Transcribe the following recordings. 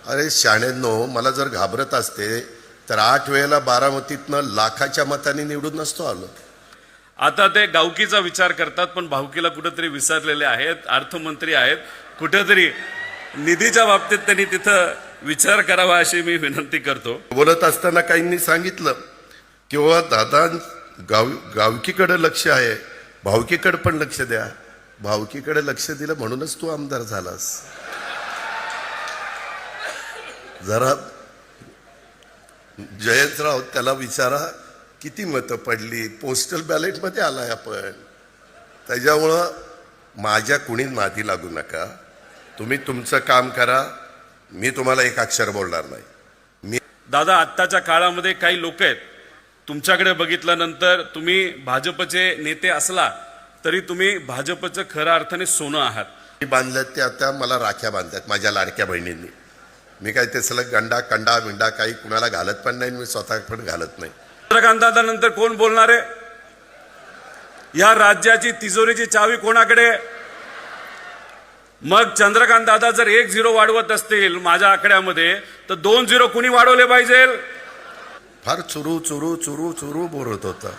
अरे शाण्यांनो, मला जर घाबरत असते तर 8 वेळेला बारामतीतनं लाखाच्या मताने निवडून नसतो आलो. आता ते गावकीचा विचार करतात, पण भावकीला कुठेतरी विसरलेले आहेत. अर्थमंत्री आहेत, कुठेतरी निधीच्या बाबतीत त्यांनी तिथं विचार करावा अशी मी विनंती करतो. बोलत असताना काहींनी सांगितलं किंवा दादा गावकीकडे लक्ष आहे, भावकीकडे पण लक्ष द्या. भावकीकडे लक्ष दिलं म्हणूनच तू आमदार झालास. जरा जयंतराव त्याला विचारा किती मतं पडली, पोस्टल बॅलेटमध्ये आलाय आपण. त्याच्यामुळं माझ्या कुणी माती लागू नका. तुम्ही तुमचं काम करा, मी तुम्हाला एक अक्षर बोलणार नाही. दादा, आत्ताच्या काळामध्ये काही लोक आहेत, तुमच्याकडे बघितल्यानंतर तुम्ही भाजपचे नेते असला तरी तुम्ही भाजपचं खऱ्या अर्थाने सोनं आहात. बांधल्यात ते आता मला राख्या बांधतात माझ्या लाडक्या बहिणींनी. मी काय ते सलग गंडा कंडा बिंडा काही कुणाला घालत पण नाही, मी स्वतः पण घालत नाही. चंद्रकांत दादा नंतर कोण बोलणार आहे? या राज्याची तिजोरीची चावी कोणाकडे? मग चंद्रकांत दादा जर 1-0 वाढवत असतील माझ्या आकड्यामध्ये, तर 2-0 कुणी वाढवले पाहिजे? फार चुरू चुरू चुरू चुरू बोलत होता.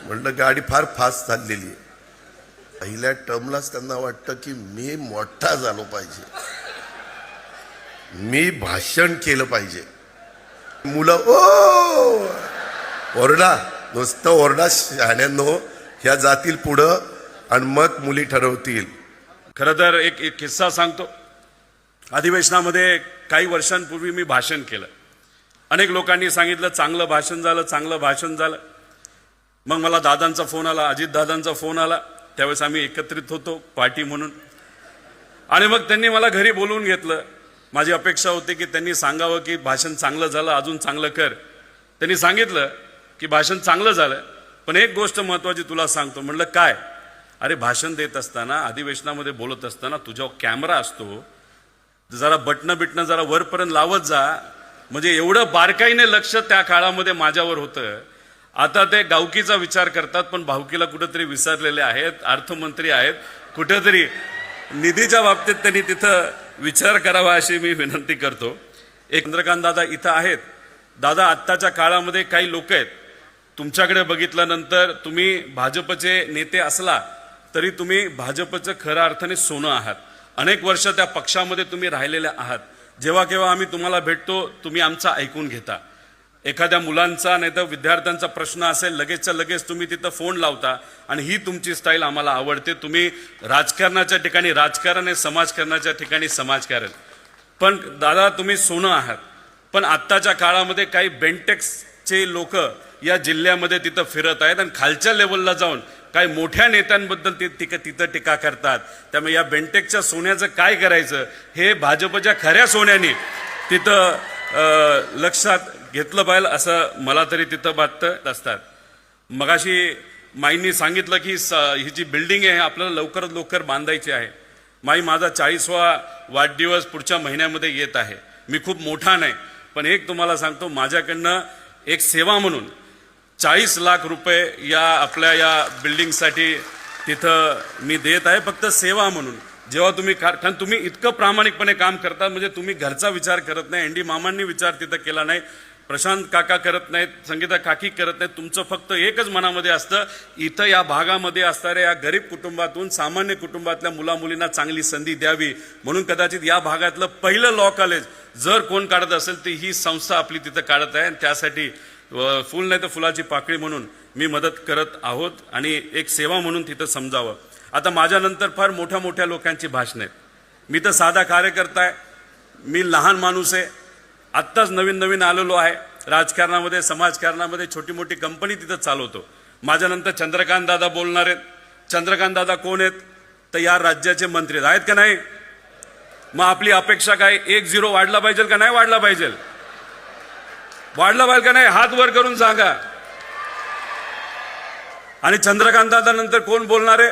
म्हणलं गाडी फार फास्ट चाललेली आहे. पहिल्या टर्मलाच त्यांना वाटतं की मी मोठा झालो पाहिजे, मी भाषण केलं पाहिजे. मुलं ओ ओरडा, नुसतं ओरडा शहाण्यांनो, ह्या जातील पुढं आणि मग मुली ठरवतील. खरं तर एक किस्सा सांगतो. अधिवेशनामध्ये काही वर्षांपूर्वी मी भाषण केलं. अनेक लोकांनी सांगितलं चांगलं भाषण झालं, चांगलं भाषण झालं. मग मला दादांचा फोन आला, अजित दादांचा फोन आला. त्यावेळेस आम्ही एकत्रित होतो पार्टी म्हणून. आणि मग त्यांनी मला घरी बोलवून घेतलं. माझी अपेक्षा होती की त्यांनी सांगावं की भाषण चांगलं झालं, अजून चांगलं कर. त्यांनी सांगितलं की भाषण चांगलं झालं, पण एक गोष्ट महत्वाची तुला सांगतो. म्हणलं काय? अरे भाषण देत असताना, अधिवेशनामध्ये बोलत असताना तुझ्यावर कॅमेरा असतो, जरा बटणं जरा वरपर्यंत लावत जा. म्हणजे एवढं बारकाईने लक्ष त्या काळामध्ये माझ्यावर होतं. आता ते गावकीचा विचार करतात, पण भावकीला कुठेतरी विसरलेले आहेत. अर्थमंत्री आहेत, कुठेतरी निधीच्या बाबतीत त्यांनी तिथं विचार करावा अशी मी विनंती करतो. एक चंद्रकांत दादा इथं आहेत. दादा, आत्ताच्या काळामध्ये काही लोक आहेत, तुमच्याकडे बघितल्यानंतर तुम्ही भाजपचे नेते असला तरी तुम्ही भाजपचं खऱ्या अर्थाने सोनं आहात. अनेक वर्ष त्या पक्षामध्ये तुम्ही राहिलेले आहात. जेव्हा केव्हा आम्ही तुम्हाला भेटतो, तुम्ही आमचा ऐकून घेता. एखाद्या मुलांचा नाही तर विद्यार्थ्यांचा प्रश्न असेल, लगेचच्या लगेच तुम्ही तिथं फोन लावता. आणि ही तुमची स्टाईल आम्हाला आवडते. तुम्ही राजकारणाच्या ठिकाणी राजकारण आहे, समाजकारणाच्या ठिकाणी समाजकारण. पण दादा, तुम्ही सोनं आहात. पण आत्ताच्या काळामध्ये काही बेंटेक्सचे लोक या जिल्ह्यामध्ये तिथं फिरत आहेत आणि खालच्या लेवलला जाऊन काही मोठ्या नेत्यांबद्दल तिथं टीका करतात. त्यामुळे या बेंटेकच्या सोन्याचं काय करायचं हे भाजपच्या खऱ्या सोन्याने तिथं लक्षात घेतलं पाहिजे असं मला तरी तिथं वाटत असतात. मगाशी माईंनी सांगितलं की ही जी बिल्डिंग आहे आपल्याला लवकरात लवकर बांधायची आहे. माझा 40वा वाढदिवस पुढच्या महिन्यामध्ये येत आहे. मी खूप मोठा नाही, पण एक तुम्हाला सांगतो, माझ्याकडनं एक सेवा म्हणून 40 लाख रुपये या आपल्या या बिल्डिंगसाठी तिथं मी देत आहे, फक्त सेवा म्हणून. जेव्हा तुम्ही, कारण तुम्ही इतकं प्रामाणिकपणे काम करता, म्हणजे तुम्ही घरचा विचार करत नाही, एनडी मामांनी विचार तिथं केला नाही, प्रशांत काका करत नाहीत, संगीता काकी करत नाहीत. तुमचं फक्त एकच मनामध्ये असतं, इथं या भागामध्ये असणाऱ्या या गरीब कुटुंबातून सामान्य कुटुंबातल्या मुलामुलींना चांगली संधी द्यावी. म्हणून कदाचित या भागातलं पहिलं लॉ कॉलेज जर कोण काढत असेल तर ही संस्था आपली तिथं काढत आहे. आणि त्यासाठी फुल नाही तर फुलाची पाकळी म्हणून मी मदत करत आहोत आणि एक सेवा म्हणून तिथं समजावं. आता माझ्यानंतर फार मोठ्या मोठ्या लोकांची भाषणं आहेत. मी तर साधा कार्यकर्ता आहे, मी लहान माणूस आहे, आत्ताच नवीन आलेलो आहे राजकारणामध्ये, समाजकारणामध्ये. छोटी मोठी कंपनी तिथं चालवतो. माझ्यानंतर चंद्रकांत दादा बोलणार आहेत. चंद्रकांत दादा कोण आहेत? तर या राज्याचे मंत्री आहेत का नाही? मग आपली अपेक्षा काय? 1-0 वाढला पाहिजे का नाही वाढला पाहिजे? वाढला पाहिजे का नाही? हात वर करून सांगा. आणि चंद्रकांत दादा नंतर कोण बोलणार आहे?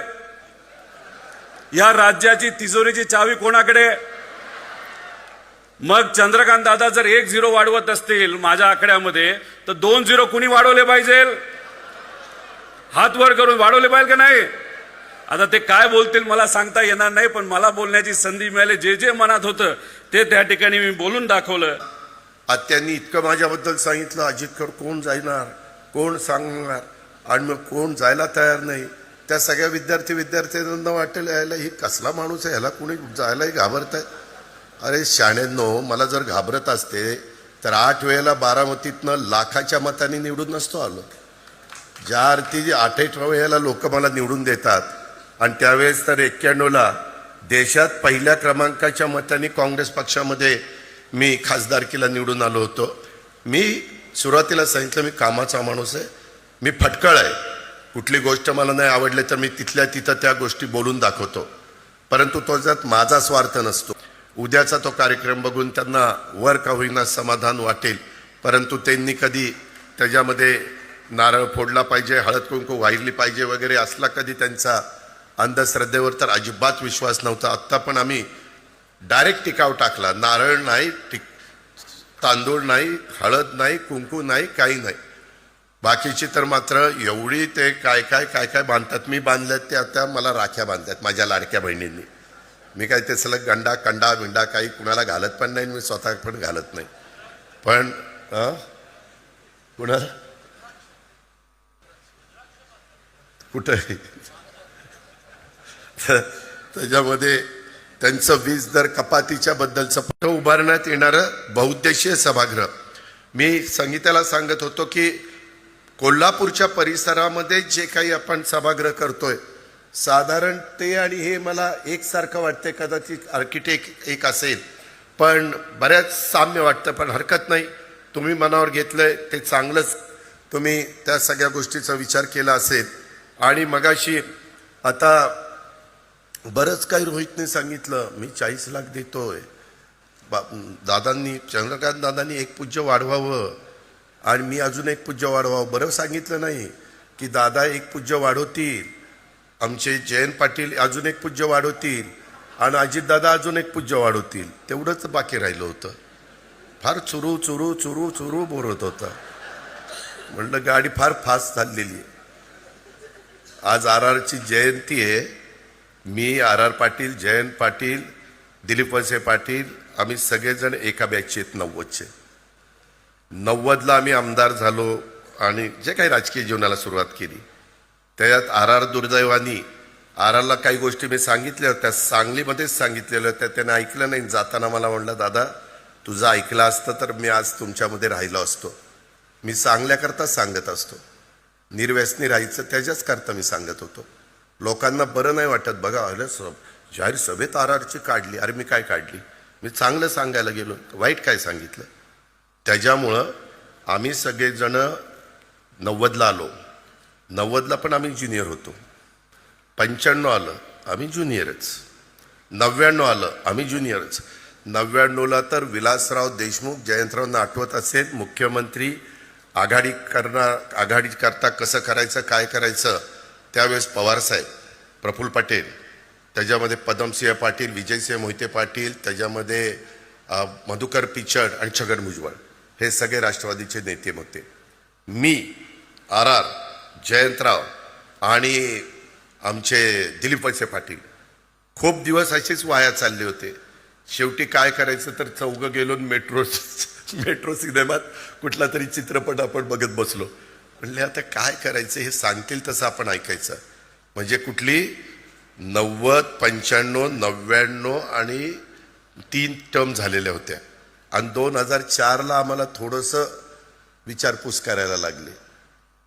या राज्याची तिजोरीची चावी कोणाकडे? मग चंद्रकांत दादा जर 1-0 वाढवत असतील माझ्या आकड्यामध्ये, तर 2-0 कुणी वाढवले पाहिजे? हात वर करून वाढवले पाहिजे का नाही? आता ते काय बोलतील मला सांगता येणार नाही, पण मला बोलण्याची संधी मिळाली. जे जे मनात होतं ते त्या ठिकाणी मी बोलून दाखवलं. त्यांनी इतकं माझ्याबद्दल सांगितलं, अजितकर कोण जाणार, कोण सांगणार, आणि मग कोण जायला तयार नाही. त्या सगळ्या विद्यार्थ्यांना वाटेल यायला ही कसला माणूस आहे, ह्याला कोणी जायलाही घाबरत आहे. अरे शाण्यांनो, मला जर घाबरत असते तर 8 वेळेला बारामतीतनं लाखाच्या मतांनी निवडून नसतो आलो. ज्या अर्थी 8 वेळेला लोक मला निवडून देतात आणि त्यावेळेस तर 91ला देशात पहिल्या क्रमांकाच्या मतांनी काँग्रेस पक्षामध्ये मी खासदारकीला निवडून आलो होतो. मी सुरुवातीला सांगितलं मी कामाचा माणूस आहे, मी फटकळ आहे. कुठली गोष्ट मला नाही आवडली तर मी तिथल्या तिथं त्या गोष्टी बोलून दाखवतो. परंतु तो त्यात माझा स्वार्थ नसतो. उद्याचा तो कार्यक्रम बघून त्यांना वर का होईना समाधान वाटेल, परंतु त्यांनी कधी त्याच्यामध्ये नारळ फोडला पाहिजे, हळद कुंकू वाहिली पाहिजे वगैरे असला कधी त्यांचा अंधश्रद्धेवर तर अजिबात विश्वास नव्हता. आत्ता पण आम्ही डायरेक्ट टिकाव टाकला. नारळ नाही, तांदूळ नाही, हळद नाही, कुंकू नाही, काही नाही. बाकीची तर मात्र एवढी ते काय काय काय काय बांधतात. मी बांधल्यात ते आता मला राख्या बांधतात माझ्या लाडक्या बहिणींनी. मी काय ते सलग गंडा कंडा बिंडा काही कुणाला घालत पण नाही, मी स्वतः पण घालत नाही. पण कुणाला कुठं त्याच्यामध्ये त्यांचं वीज दर कपातीच्या बद्दलचं पट उभारण्यात येणारं बहुउद्देशीय सभागृह. मी संगीताला सांगत होतो की कोल्हापूरच्या परिसरामध्ये जे काही आपण सभागृह करतोय साधारण ते आणि हे मला एकसारखं वाटतंय. कदाचित आर्किटेक्ट एक असेल पण बऱ्याच साम्य वाटतं, पण हरकत नाही. तुम्ही मनावर घेतलंय ते चांगलंच. तुम्ही त्या सगळ्या गोष्टीचा विचार केला असेल. आणि मगाशी आता बरंच काही रोहितने सांगितलं, मी 40 लाख देतोय. दादांनी, चंद्रकांत दादांनी 1 पूज्य वाढवावं आणि मी अजून 1 पूज्य वाढवावं. बरं सांगितलं नाही की दादा 1 पूज्य वाढवतील, आमचे जयंत पाटील अजून 1 पूज्य वाढवतील आणि अजितदादा अजून 1 पूज्य वाढवतील. तेवढंच बाकी राहिलं होतं. फार चुरू चुरू चुरू चुरू बोलत होता. म्हणलं गाडी फार फास्ट चाललेली आहे. आज RRची जयंती आहे. मी RR पाटील, जयंत पाटील, दिलीप वळसे पाटील, आम्ही सगळेजण एका बॅचचे आहेत. 90चे 90ला आम्ही आमदार झालो आणि जे काही राजकीय जीवनाला सुरुवात केली त्याच्यात RR दुर्दैवानी RRला काही गोष्टी मी सांगितल्या होत्या, सांगलीमध्येच सांगितलेल्या होत्या. त्याने ऐकलं नाही. जाताना मला म्हणलं दादा तुझं ऐकलं असतं तर मी आज तुमच्यामध्ये राहिलो असतो. मी सांगल्याकरता सांगत असतो, निर्व्यसनी राहायचं त्याच्याच करता मी सांगत होतो. लोकांना बरं नाही वाटत. बघा अरे जाहीर सभेत RRची काढली. अरे मी काय काढली? मी चांगलं सांगायला गेलो, वाईट काय सांगितलं? त्याच्यामुळं आम्ही सगळेजण 90ला आलो. 90ला पण आम्ही ज्युनियर होतो. 95 आलं आम्ही ज्युनियरच. 99 आलं आम्ही ज्युनियरच. 99ला तर विलासराव देशमुख, जयंतरावांना आठवत असेल, मुख्यमंत्री आघाडी करता कसं करायचं काय करायचं, त्यावेळेस पवारसाहेब, प्रफुल्ल पटेल, त्याच्यामध्ये पद्मसिंह पाटील, विजयसिंह मोहिते पाटील, त्याच्यामध्ये मधुकर पिचड आणि छगन भुजबळ हे सगळे राष्ट्रवादीचे नेते होते. मी RR, जयंतराव आणि आमचे दिलीप वळसे पाटील खूप दिवस असेच वाया चालले होते. शेवटी काय करायचं तर चौघं गेलो मेट्रो सिनेमात कुठला तरी चित्रपट आपण बघत बसलो. म्हणले आता काय करायचं, हे सांगतील तसं आपण ऐकायचं. म्हणजे कुठली 90, 95, 99 आणि 3 टर्म झालेल्या होत्या आणि 2004ला आम्हाला थोडंसं विचारपूस करायला लागले.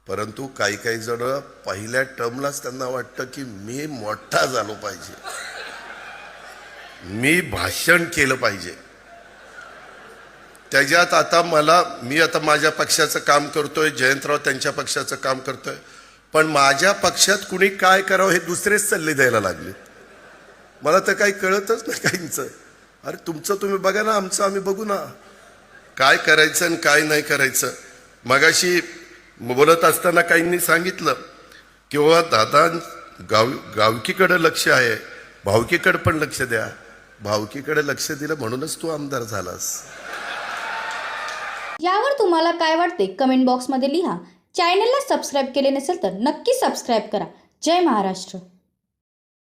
परंतु काही काही जण पहिल्या टर्मलाच त्यांना वाटतं की मी मोठा झालो पाहिजे, मी भाषण केलं पाहिजे. त्याच्यात आता मी आता माझ्या पक्षाचं काम करतोय, जयंतराव त्यांच्या पक्षाचं काम करतोय, पण माझ्या पक्षात कुणी काय करावं हे दुसरेच सल्ले द्यायला लागले. मला तर काही कळतच नाही काहींचं. अरे तुमचं तुम्ही बघा ना, आमचं आम्ही बघू ना, काय करायचं आणि काय नाही करायचं. मगाशी बोलत असताना काहींनी सांगितलं की बाबा दादा गावकीकडे लक्ष आहे, भावकीकडे पण लक्ष द्या. भावकीकडे लक्ष दिलं म्हणूनच तू आमदार झालास. यावर तुम्हाला काय वाटते कमेंट बॉक्समध्ये लिहा. चॅनलला सबस्क्राईब केले नसेल तर नक्की सबस्क्राईब करा. जय महाराष्ट्र.